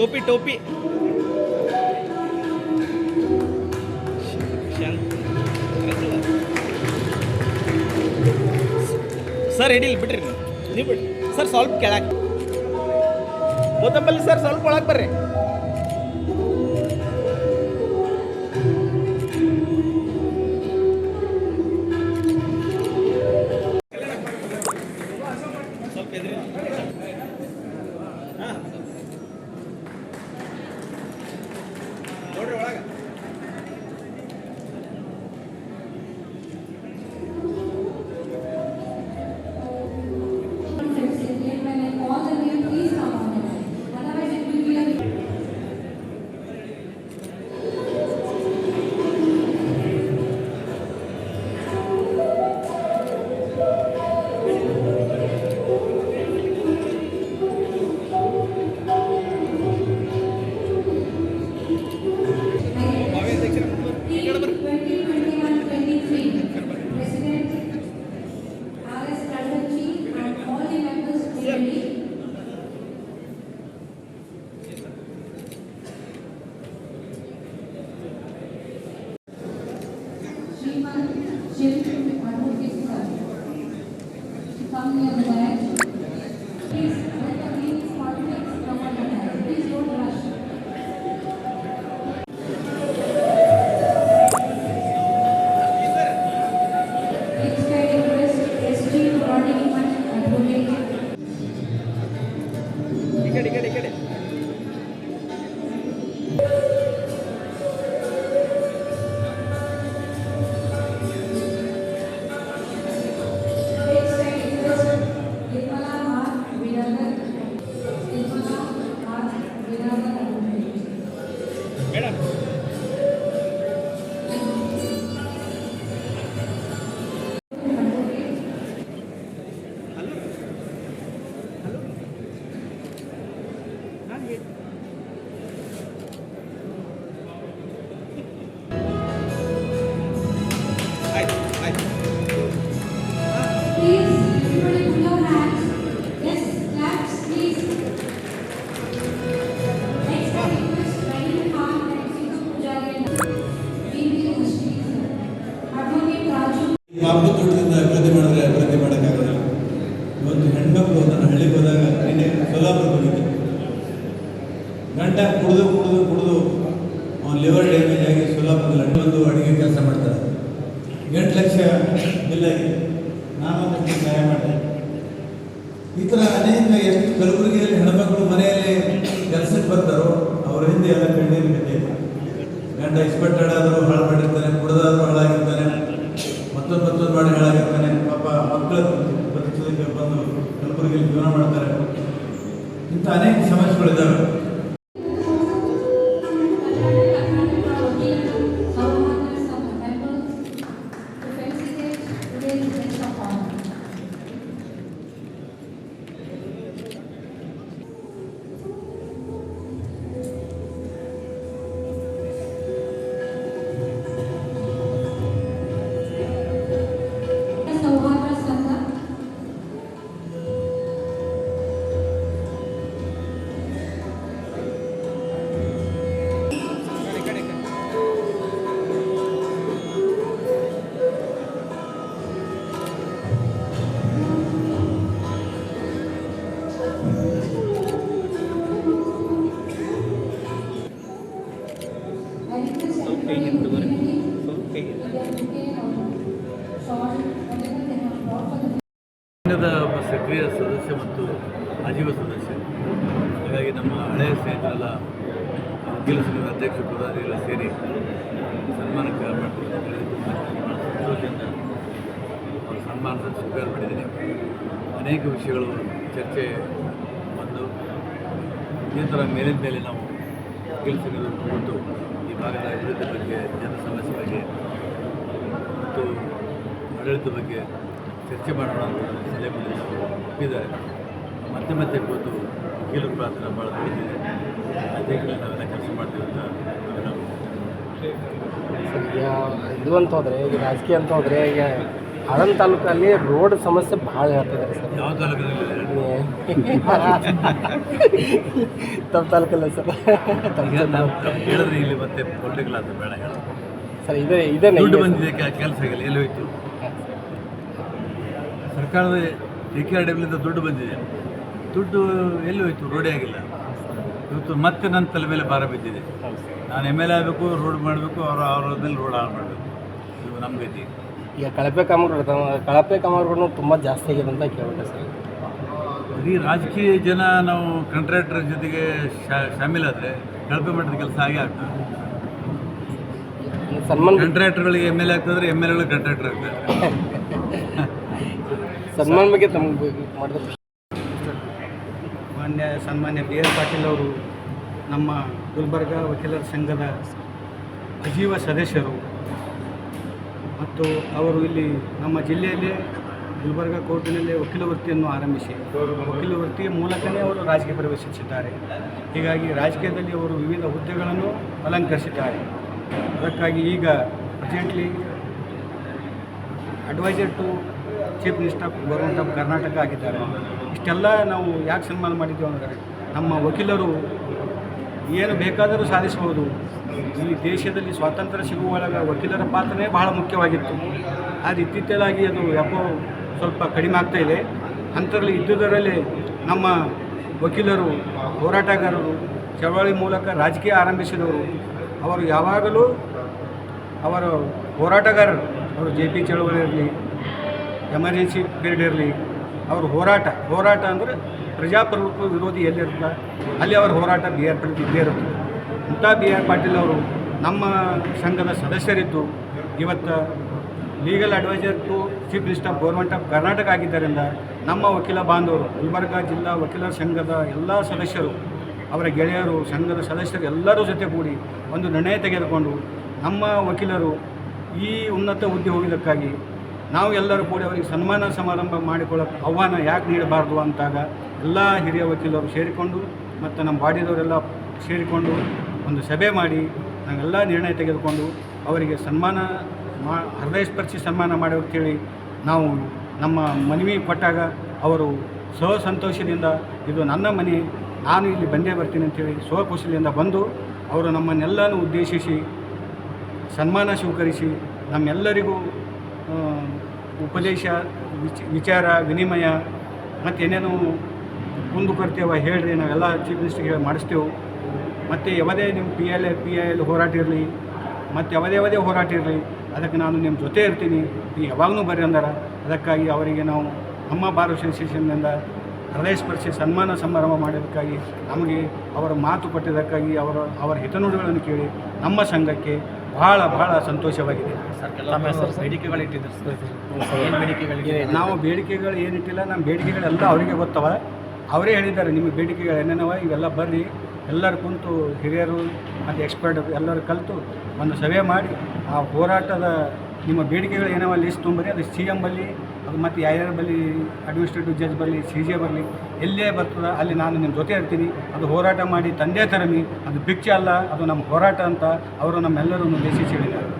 ಟೋಪಿ ಟೋಪಿ ಸರ್ ಹಿಡಿಲಿ ಬಿಡ್ರಿ ನೀವು ಬಿಡ್ರಿ ಸರ್ ಸ್ವಲ್ಪ ಕೆಳಗೆ ಗೋತಂಬಲ್ಲಿ ಸರ್ ಸ್ವಲ್ಪ ಒಳಗೆ ಬರ್ರಿ ಸ್ವಲ್ಪ ಎದ್ರಿ ಹಾಂ ನೋಡ್ರಿ ಒಳಗೆ ಪಾಪತೋಟದಿಂದ ಅಭಿವೃದ್ಧಿ ಮಾಡಿದ್ರೆ ಅಭಿವೃದ್ಧಿ ಮಾಡೋಕ್ಕಾಗಲ್ಲ. ಇವತ್ತು ಹೆಣ್ಮಕ್ಳು ನನ್ನ ಹಳ್ಳಿಗೆ ಹೋದಾಗ ನಿನ್ನೆ ಸೊಲ್ಲಾಪುರ ಬಂದಿದ್ದೆ. ಗಂಟ ಕುಡಿದು ಅವನು ಲಿವರ್ ಡ್ಯಾಮೇಜ್ ಆಗಿ ಸೊಲ್ಲಾಪುರದಲ್ಲಿ ಒಂದು ಅಡುಗೆ ಕೆಲಸ ಮಾಡ್ತಾರೆ. 8 ಲಕ್ಷ ಬಿಲ್ ಆಗಿದೆ. ನಾನು ಸಹಾಯ ಮಾಡಿದೆ. ಈ ಥರ ಅನೇಕ ಎಷ್ಟು ಕಲಬುರಗಿಯಲ್ಲಿ ಹೆಣ್ಮಕ್ಳು ಮನೆಯಲ್ಲಿ ಕೆಲಸಕ್ಕೆ ಬರ್ತಾರೋ ಅವ್ರ ಹಿಂದೆ ಎಲ್ಲ ಕಣ್ಣೀರು ಬಿದ್ದಿದೆ. ಗಂಡ ಇಸ್ಪೆಟ್ಟಾಡಾದರೂ ಹಾಳು ಮಾಡಿರ್ತಾನೆ, ಕುಡಿದಾದರೂ ಹಾಳಾಗಿರ್ತಾನೆ, ಮತ್ತೊಂದು ಮಾಡಿ ಹಾಳಾಗಿರ್ತಾನೆ. ಪಾಪ ಮಕ್ಕಳು ಬದುಕೋದಕ್ಕೆ ಬಂದು ಕಲಬುರಗಿಯಲ್ಲಿ ಜೀವನ ಮಾಡ್ತಾರೆ. ಇಂಥ ಅನೇಕ ಸಮಸ್ಯೆಗಳಿದ್ದಾವೆ. ಒಬ್ಬ ಸಕ್ರಿಯ ಸದಸ್ಯ ಮತ್ತು ಆಜೀವ ಸದಸ್ಯ. ಹಾಗಾಗಿ ನಮ್ಮ ಹಳೆಯ ಸ್ನೇಹಿತರೆಲ್ಲ ವಕೀಲ ಸಂಘದ ಅಧ್ಯಕ್ಷ ಪದಾಧಿಕಾರಿಗಳ ಸೇರಿ ಸನ್ಮಾನಕ್ಕೆ ಮಾಡ್ತಿದ್ದಾರೆ. ಸಂತೋಷದಿಂದ ಅವರ ಸನ್ಮಾನದ ಸ್ವೀಕಾರ ಮಾಡಿದ್ದೀನಿ. ಅನೇಕ ವಿಷಯಗಳು ಚರ್ಚೆ ಬಂದು ಈ ಥರ ಮೇಲಿನ ಮೇಲೆ ನಾವು ವಕೀಲ ಸಂಘದ ಕುರಿತು ಈ ಭಾಗದ ಅಭಿವೃದ್ಧಿ ಬಗ್ಗೆ, ಜನ ಸಮಸ್ಯೆ ಬಗ್ಗೆ ಮತ್ತು ಆಡಳಿತ ಬಗ್ಗೆ ಚರ್ಚೆ ಮಾಡೋಣ ಅಂತ ಸಲಹೆ ಮಾಡಿದ್ದಾರೆ. ಒಪ್ಪಿದ್ದಾರೆ. ಮತ್ತೆ ಕೂತು ವಕೀಲರ ಪಾತ್ರ ಭಾಳ ದೊಡ್ಡದಿದೆ. ಅಧ್ಯಕ್ಷರಲ್ಲಿ ನಾವೆಲ್ಲ ಕೆಲಸ ಮಾಡ್ತೀವಿ ಅಂತ ಇದು ಅಂತ ಹೋದರೆ ಈಗ ರಾಜಕೀಯ ಅಂತ ಹೋದರೆ ಈಗ ಆಳಂದ ತಾಲೂಕಲ್ಲಿ ರೋಡ್ ಸಮಸ್ಯೆ ಭಾಳ ಹೇಳ್ತಿದ್ದಾರೆ ಸರ್. ಯಾವ ತಾಲೂಕಿನಲ್ಲಿ ತಮ್ಮ ತಾಲೂಕಲ್ಲ ಸರ್. ಹೇಳಿದ್ರೆ ಇಲ್ಲಿ ಮತ್ತೆ ಪೊಲಿಟಿಕಲ್ ಆದ ಬೇಡ ಹೇಳೋದು. ಸರ್ ಇದೇ ದುಡ್ಡು ಬಂದಿದೆ, ಕೆಲಸ ಆಗಿಲ್ಲ, ಎಲ್ಲಿ ಹೋಯ್ತು? ಸರ್ಕಾರದ KKRWಲಿಂದ ದುಡ್ಡು ಬಂದಿದೆ, ದುಡ್ಡು ಎಲ್ಲಿ ಹೋಯ್ತು? ರೋಡೇ ಆಗಿಲ್ಲ. ಇವತ್ತು ಮತ್ತೆ ನನ್ನ ತಲೆ ಮೇಲೆ ಭಾರ ಬಿದ್ದಿದೆ. ನಾನು MLA ಆಗಬೇಕು, ರೋಡ್ ಮಾಡಬೇಕು, ಅವ್ರ ಮೇಲೆ ರೋಡ್ ಹಾಳು ಮಾಡಬೇಕು. ಇದು ನಮ್ಮ ಗತಿ. ಈಗ ಕಳಪೆ ಕಾಮಗಾರಿಗಳು ತುಂಬ ಜಾಸ್ತಿ ಆಗಿದೆ ಅಂತ ಕೇಳ್ಬಿಟ್ಟೆ ಸರ್. ಈ ರಾಜಕೀಯ ಜನ ನಾವು ಕಾಂಟ್ರಾಕ್ಟರ್ ಜೊತೆಗೆ ಶಾಮೀಲಾದರೆ ಕಳಪೆ ಮಟ್ಟದ ಕೆಲಸ ಆಗೇ ಆಗ್ತದೆ. ಸನ್ಮಾನ್ ಕಾಂಟ್ರಾಕ್ಟರ್ಗಳಿಗೆ MLA ಆಗ್ತದ್ರೆ MLAಗಳಿಗೆ ಕಾಂಟ್ರಾಕ್ಟರ್ ಆಗ್ತಾರೆ. ಸನ್ಮಾನ್ ಬಗ್ಗೆ ತಮಗೆ ಮಾಡಿದ್ರೆ ಸನ್ಮಾನ್ಯ BR ಪಾಟೀಲ್ ಅವರು ನಮ್ಮ ಗುಲ್ಬರ್ಗ ವಕೀಲರ ಸಂಘದ ಅಜೀವ ಸದಸ್ಯರು ಮತ್ತು ಅವರು ಇಲ್ಲಿ ನಮ್ಮ ಜಿಲ್ಲೆಯಲ್ಲಿ ಗುಲ್ಬರ್ಗ ಕೋರ್ಟಿನಲ್ಲಿ ವಕೀಲ ವೃತ್ತಿಯನ್ನು ಆರಂಭಿಸಿ ವಕೀಲ ವೃತ್ತಿಯ ಮೂಲಕವೇ ಅವರು ರಾಜಕೀಯ ಪ್ರವೇಶಿಸಿದ್ದಾರೆ. ಹೀಗಾಗಿ ರಾಜಕೀಯದಲ್ಲಿ ಅವರು ವಿವಿಧ ಹುದ್ದೆಗಳನ್ನು ಅಲಂಕರಿಸಿದ್ದಾರೆ. ಅದಕ್ಕಾಗಿ ಈಗ presently adviser to chief minister of government of Karnataka ಆಗಿದ್ದಾರೆ. ಇಷ್ಟೆಲ್ಲ ನಾವು ಯಾಕೆ ಸನ್ಮಾನ ಮಾಡಿದ್ದೇವೆ ಅಂದರೆ ನಮ್ಮ ವಕೀಲರು ಏನು ಬೇಕಾದರೂ ಸಾಧಿಸಬಹುದು. ಈ ದೇಶದಲ್ಲಿ ಸ್ವಾತಂತ್ರ್ಯ ಸಿಗುವಾಗ ವಕೀಲರ ಪಾತ್ರನೇ ಬಹಳ ಮುಖ್ಯವಾಗಿತ್ತು. ಆದರೆ ಇತ್ತೀಚಲಾಗಿ ಅದು ಯಾಕೋ ಸ್ವಲ್ಪ ಕಡಿಮೆ ಆಗ್ತಾ ಇದೆ. ಅಂಥದ್ರಲ್ಲಿ ಇದ್ದುದರಲ್ಲಿ ನಮ್ಮ ವಕೀಲರು ಹೋರಾಟಗಾರರು ಚಳವಳಿ ಮೂಲಕ ರಾಜಕೀಯ ಆರಂಭಿಸಿದವರು. ಅವರು ಯಾವಾಗಲೂ ಅವರ ಹೋರಾಟಗಾರರು, ಅವರು JP ಚಳವಳಿ ಇರಲಿ, ಎಮರ್ಜೆನ್ಸಿ ಪೀರಿಯಡ್ ಇರಲಿ, ಅವರು ಹೋರಾಟ ಅಂದರೆ ಪ್ರಜಾಪ್ರಭುತ್ವ ವಿರೋಧಿ ಎಲ್ಲಿರುತ್ತಲ್ಲ ಅಲ್ಲಿ ಅವರ ಹೋರಾಟ BR ಪಾಟೀಲ್ ಇದ್ದೇ ಇರುತ್ತೆ. ಇಂಥ BR ಪಾಟೀಲ್ ಅವರು ನಮ್ಮ ಸಂಘದ ಸದಸ್ಯರಿದ್ದು ಇವತ್ತು legal adviser to chief minister of government of Karnataka ಆಗಿದ್ದರಿಂದ ನಮ್ಮ ವಕೀಲ ಬಾಂಧವರು ಗುಲ್ಬರ್ಗ ಜಿಲ್ಲಾ ವಕೀಲರ ಸಂಘದ ಎಲ್ಲ ಸದಸ್ಯರು, ಅವರ ಗೆಳೆಯರು, ಸಂಘದ ಸದಸ್ಯರು ಎಲ್ಲರೂ ಜೊತೆಗೂಡಿ ಒಂದು ನಿರ್ಣಯ ತೆಗೆದುಕೊಂಡು ನಮ್ಮ ವಕೀಲರು ಈ ಉನ್ನತ ಹುದ್ದೆ ಹೋಗಿದ್ದಕ್ಕಾಗಿ ನಾವು ಎಲ್ಲರೂ ಕೂಡಿ ಅವರಿಗೆ ಸನ್ಮಾನ ಸಮಾರಂಭ ಮಾಡಿಕೊಳ್ಳೋಕೆ ಆಹ್ವಾನ ಯಾಕೆ ನೀಡಬಾರ್ದು ಅಂತಾಗ ಎಲ್ಲ ಹಿರಿಯ ವಕೀಲರು ಸೇರಿಕೊಂಡು ಮತ್ತು ನಮ್ಮ ಬಾಡಿದವರೆಲ್ಲ ಸೇರಿಕೊಂಡು ಒಂದು ಸಭೆ ಮಾಡಿ ನಾವೆಲ್ಲ ನಿರ್ಣಯ ತೆಗೆದುಕೊಂಡು ಅವರಿಗೆ ಹೃದಯ ಸ್ಪರ್ಶಿ ಸನ್ಮಾನ ಮಾಡೋಕ್ಕೇಳಿ ನಾವು ನಮ್ಮ ಮನವಿ ಕೊಟ್ಟಾಗ ಅವರು ಸಂತೋಷದಿಂದ ಇದು ನನ್ನ ಮನೆ, ನಾನು ಇಲ್ಲಿ ಬಂದೇ ಬರ್ತೀನಿ ಅಂತೇಳಿ ಸ್ವಖುಷಿಯಿಂದ ಬಂದು ಅವರು ನಮ್ಮನ್ನೆಲ್ಲನೂ ಉದ್ದೇಶಿಸಿ ಸನ್ಮಾನ ಸ್ವೀಕರಿಸಿ ನಮ್ಮೆಲ್ಲರಿಗೂ ಉಪದೇಶ, ವಿಚಾರ ವಿನಿಮಯ ಮತ್ತು ಏನೇನು ಕುಂದುಕೊರತೆವ ಹೇಳ್ರಿ, ನಾವೆಲ್ಲ ಚೀಫ್ ಮಿನಿಸ್ಟರ್ಗೆ ಮಾಡಿಸ್ತೇವೆ. ಮತ್ತು ಯಾವುದೇ ನಿಮ್ಮ PIL ಹೋರಾಟ ಇರಲಿ ಮತ್ತು ಯಾವುದೇ ಹೋರಾಟ ಇರಲಿ ಅದಕ್ಕೆ ನಾನು ನಿಮ್ಮ ಜೊತೆ ಇರ್ತೀನಿ, ನೀವು ಯಾವಾಗಲೂ ಬರ್ರಿ ಅಂದಾರ. ಅದಕ್ಕಾಗಿ ಅವರಿಗೆ ನಾವು ನಮ್ಮ ಬಾರ್ ಅಸೋಸಿಯೇಷನ್ನಿಂದ ಹೃದಯ ಸ್ಪರ್ಶಿ ಸನ್ಮಾನ ಸಮಾರಂಭ ಮಾಡೋದಕ್ಕಾಗಿ ನಮಗೆ ಅವರ ಮಾತು ಕೊಟ್ಟಿದ್ದಕ್ಕಾಗಿ ಅವರ ಹಿತನುಡಿಗಳನ್ನು ಕೇಳಿ ನಮ್ಮ ಸಂಘಕ್ಕೆ ಬಹಳ ಸಂತೋಷವಾಗಿದೆ. ನಾವು ಬೇಡಿಕೆಗಳು ಏನಿಟ್ಟಿಲ್ಲ, ನಮ್ಮ ಬೇಡಿಕೆಗಳೆಲ್ಲ ಅವರಿಗೆ ಗೊತ್ತವ. ಅವರೇ ಹೇಳಿದ್ದಾರೆ ನಿಮ್ಮ ಬೇಡಿಕೆಗಳು ಏನೇನವ ಇವೆಲ್ಲ ಬರ್ರಿ, ಎಲ್ಲರೂ ಕುಂತು ಹಿರಿಯರು ಮತ್ತು ಎಕ್ಸ್ಪರ್ಟ್ ಎಲ್ಲರೂ ಕಲಿತು ಒಂದು ಸಭೆ ಮಾಡಿ ಆ ಹೋರಾಟದ ನಿಮ್ಮ ಬೇಡಿಕೆಗಳು ಏನವ ಲಿಸ್ಟ್ ತೊಂಬರಿ, ಅದು CM ಬಲ್ಲಿ, ಅದು ಮತ್ತು ಯಾರ್ಯಾರ ಬಲ್ಲಿ ಅಡ್ಮಿನಿಸ್ಟ್ರೇಟಿವ್ ಜಡ್ಜ್ ಬರಲಿ, CJ ಬರಲಿ, ಎಲ್ಲೇ ಬರ್ತದೆ ಅಲ್ಲಿ ನಾನು ನಿಮ್ಮ ಜೊತೆ ಇರ್ತೀನಿ. ಅದು ಹೋರಾಟ ಮಾಡಿ ತಂದೆ ತರಮಿ, ಅದು ಭಿಕ್ಷೆ ಅಲ್ಲ, ಅದು ನಮ್ಮ ಹೋರಾಟ ಅಂತ ಅವರು ನಮ್ಮೆಲ್ಲರನ್ನು ಉದ್ದೇಶಿಸಿ ಹೇಳಿದ್ದಾರೆ.